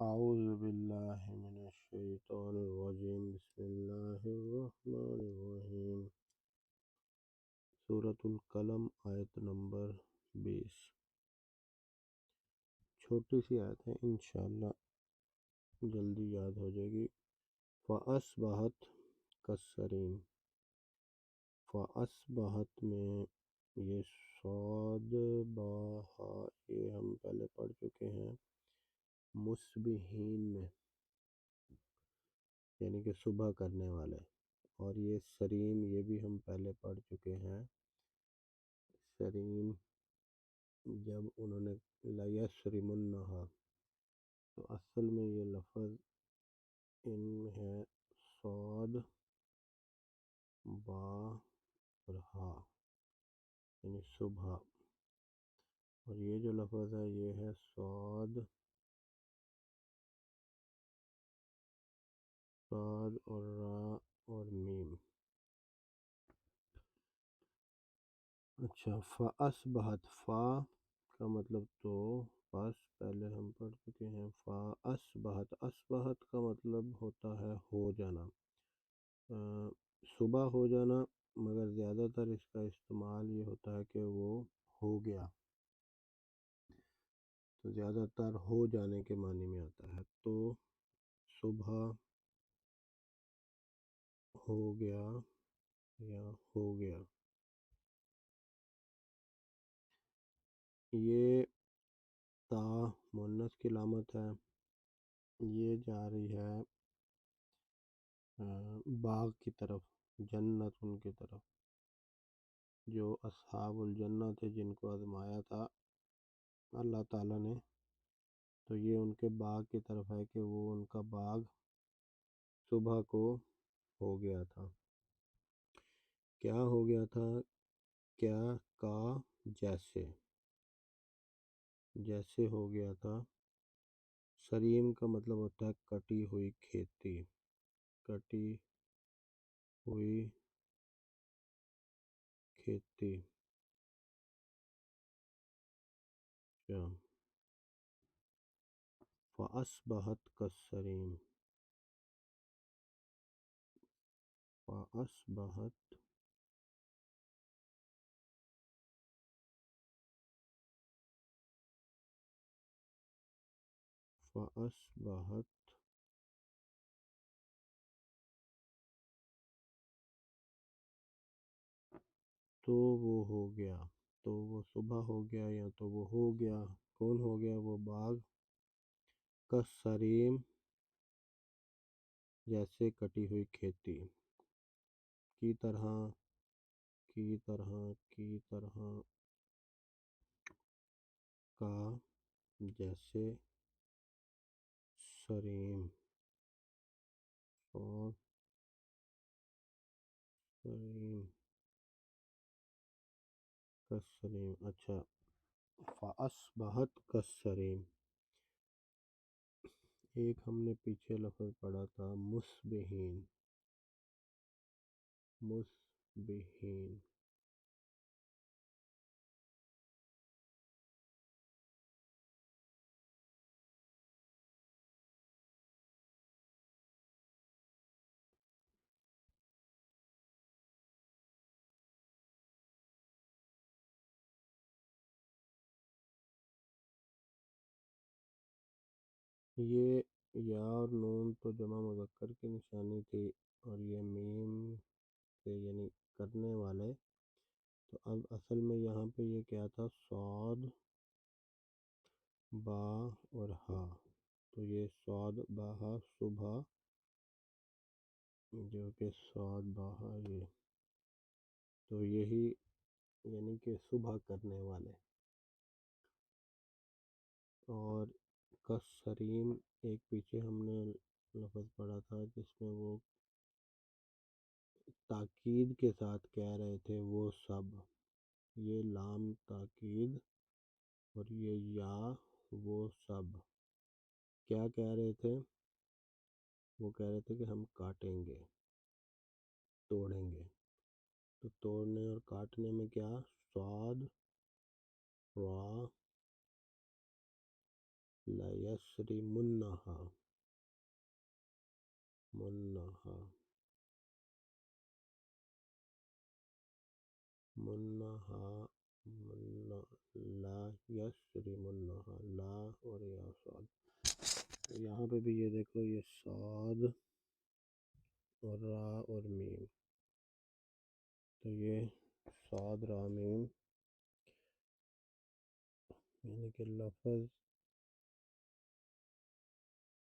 اعوذ باللہ من الشیطان الرجیم بسم اللہ الرحمن الرحیم سورۃ القلم آیت نمبر 20 چھوٹی سی آیت ہے، انشاءاللہ جلدی یاد ہو جائے گی۔ فَأَصْبَحَتْ كَالصَّرِيمِ، فَأَصْبَحَتْ میں یہ صاد با ہا یہ ہم پہلے پڑھ چکے ہیں مصبحین میں، یعنی کہ صبح کرنے والے، اور یہ سریم یہ بھی ہم پہلے پڑھ چکے ہیں۔ سریم جب انہوں نے لَيَسْرِمُنَّهَا، تو اصل میں یہ لفظ ان میں ہے صاد با اور ہا، یعنی صبح، اور یہ جو لفظ ہے یہ ہے صاد اور را اور میم۔ اچھا، فَأَصْبَحَتْ، فا کا مطلب تو، پس پہلے ہم پڑھ چکے ہیں۔ فَأَصْبَحَتْ، اصبحت کا مطلب ہوتا ہے ہو جانا، صبح ہو جانا، مگر زیادہ تر اس کا استعمال یہ ہوتا ہے کہ وہ ہو گیا، تو زیادہ تر ہو جانے کے معنی میں آتا ہے۔ تو صبح ہو گیا یا ہو گیا، یہ تا مؤنث کی علامت ہے، یہ جا رہی ہے باغ کی طرف، جنت ان کی طرف، جو اصحاب الجنہ تھے جن کو آزمایا تھا اللہ تعالیٰ نے، تو یہ ان کے باغ کی طرف ہے کہ وہ ان کا باغ صبح کو ہو گیا تھا۔ کیا ہو گیا تھا؟ کیا کا جیسے، جیسے ہو گیا تھا۔ سریم کا مطلب ہوتا ہے کٹی ہوئی کھیتی، کٹی ہوئی کھیتی۔ فَأَصْبَحَتْ كَالصَّرِيمِ، فَأَصْبَحَتْ فَأَصْبَحَتْ تو وہ ہو گیا، تو وہ صبح ہو گیا یا تو وہ ہو گیا، کون ہو گیا؟ وہ باغ، کالصریم جیسے کٹی ہوئی کھیتی، کی طرح، کی طرح، کی طرح، کا جیسے، سریم اور سریم کالصریم۔ اچھا، فَأَصْبَحَتْ كَالصَّرِيمِ، ایک ہم نے پیچھے لفظ پڑھا تھا مصبحین، مصبحین، یہ یا اور نون تو جمع مذکر کی نشانی تھی، اور یہ میم سے یعنی کرنے والے، تو اب اصل میں یہاں پہ یہ کیا تھا؟ صاد با اور ہا، تو یہ صاد با ہا صبح، جو کہ صاد با ہا یہ، تو یہی یعنی کہ صبح کرنے والے۔ اور کالصریم ایک پیچھے ہم نے لفظ پڑھا تھا جس میں وہ تاکید کے ساتھ کہہ رہے تھے وہ سب، یہ لام تاکید اور یہ یا وہ سب، کیا کہہ رہے تھے؟ وہ کہہ رہے تھے کہ ہم کاٹیں گے، توڑیں گے، تو توڑنے اور کاٹنے میں کیا؟ صاد، را لَيَسْرِمُنَّهَا منہا منہا منہ لا یسرمنہا لا اور یا صاد، یہاں پہ بھی یہ دیکھو یہ صاد اور را اور میم، تو یہ صاد را میم یعنی کہ لفظ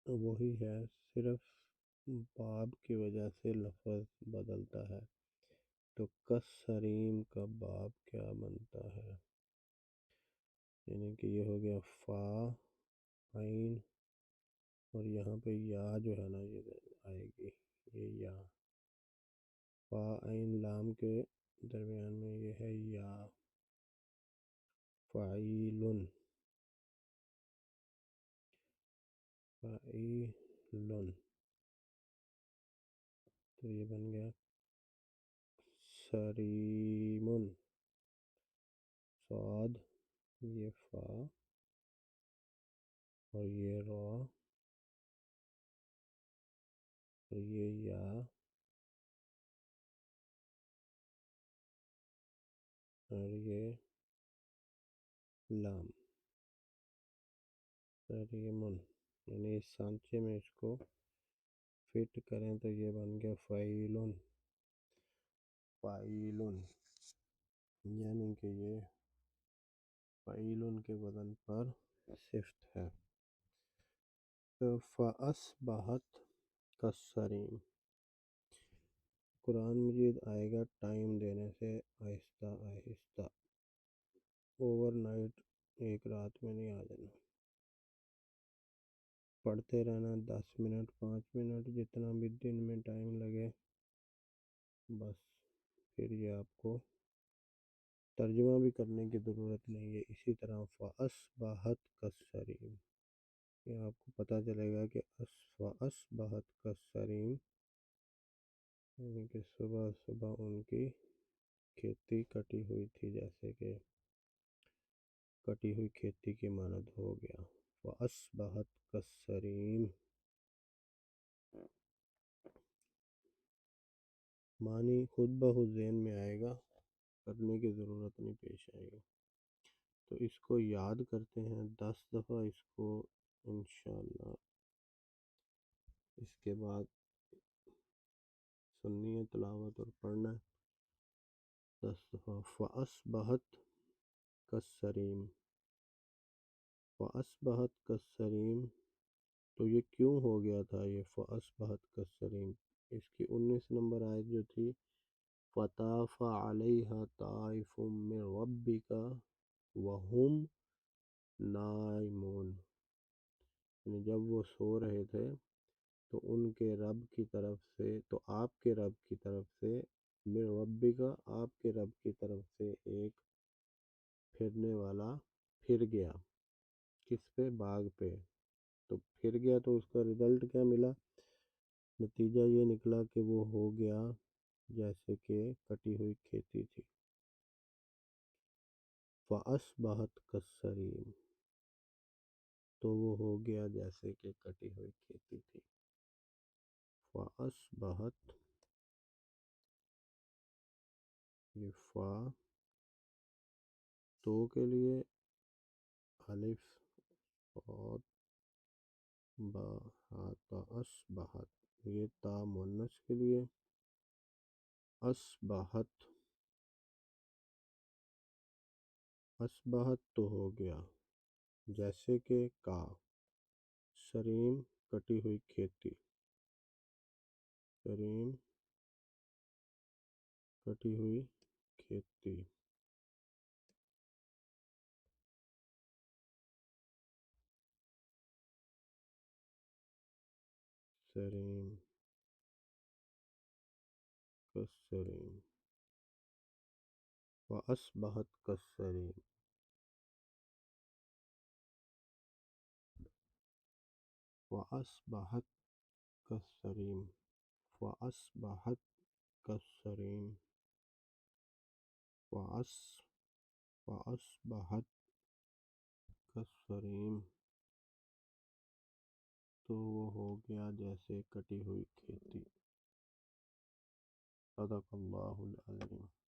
وہی ہے، صرف باب کی وجہ سے لفظ بدلتا ہے۔ تو کسریم کا باب کیا بنتا ہے، یعنی کہ یہ ہو گیا فا عین اور یہاں پہ یا جو ہے نا یہ آئے گی، یہ یا فا عین لام کے درمیان میں یہ ہے یا فعیلن فعیلن، تو یہ بن گیا سریمن، صاد یہ فا اور یہ را اور یہ یا اور یہ لام، سریمن، یعنی اس سانچے میں اس کو فٹ کریں تو یہ بن گیا فعیلن، فعیلن، یعنی کہ یہ فعیلن کے وزن پر صفت ہے۔ تو فَأَصْبَحَتْ كَالصَّرِيمِ، قرآن مجید آئے گا ٹائم دینے سے آہستہ آہستہ، اوور نائٹ ایک رات میں نہیں آ جانا، پڑھتے رہنا 10 منٹ 5 منٹ جتنا بھی دن میں ٹائم لگے، بس پھر یہ آپ کو ترجمہ بھی کرنے کی ضرورت نہیں ہے۔ اسی طرح فَأَصْبَحَتْ كَالصَّرِيمِ، یہ آپ کو پتہ چلے گا کہ فَأَصْبَحَتْ كَالصَّرِيمِ یعنی کہ صبح صبح ان کی کھیتی کٹی ہوئی تھی، جیسے کہ کٹی ہوئی کھیتی کی مانند ہو گیا۔ فَأَصْبَحَتْ كَالصَّرِيمِ، معنی خود بخود ذہن میں آئے گا، کرنے کی ضرورت نہیں پیش آئے گی۔ تو اس کو یاد کرتے ہیں 10 دفعہ، اس کو انشاءاللہ اس کے بعد سننی ہے تلاوت اور پڑھنا ہے 10 دفعہ۔ فَأَصْبَحَتْ كَالصَّرِيمِ، فَأَصْبَحَتْ كَالصَّرِيمِ، تو یہ کیوں ہو گیا تھا یہ فَأَصْبَحَتْ كَالصَّرِيمِ؟ اس کی 19 نمبر آیت جو تھی فَطَافَ عَلَيْهَا طَائِفٌ مِّن رَبِّكَ وَهُمْ نائمون، یعنی جب وہ سو رہے تھے تو ان کے رب کی طرف سے، تو آپ کے رب کی طرف سے، من ربک، آپ کے رب کی طرف سے ایک پھرنے والا پھر گیا، کس پہ؟ باغ پہ، تو پھر گیا تو اس کا رزلٹ کیا ملا؟ نتیجہ یہ نکلا کہ وہ ہو گیا جیسے کہ کٹی ہوئی کھیتی تھی۔ فَأَصْبَحَتْ كَالصَّرِيمِ، تو وہ ہو گیا جیسے کہ کٹی ہوئی کھیتی تھی۔ فَأَصْبَحَتْ، یہ فا تو کے لیے الف اور با ہا تا، اصبحت، یہ تا مونس کے لیے اصبحت، اصبحت تو ہو گیا جیسے کہ کا، سریم کٹی ہوئی کھیتی، سریم کٹی ہوئی کھیتی، سریم کسریم، وَأَصْبَحَتْ كَالصَّرِيمِ، وَأَصْبَحَتْ كَالصَّرِيمِ، وَأَصْبَحَتْ كَالصَّرِيمِ، وَأَصْبَحَتْ كَالصَّرِيمِ، تو وہ ہو گیا جیسے کٹی ہوئی کھیتی۔ صدق اللہ العظیم۔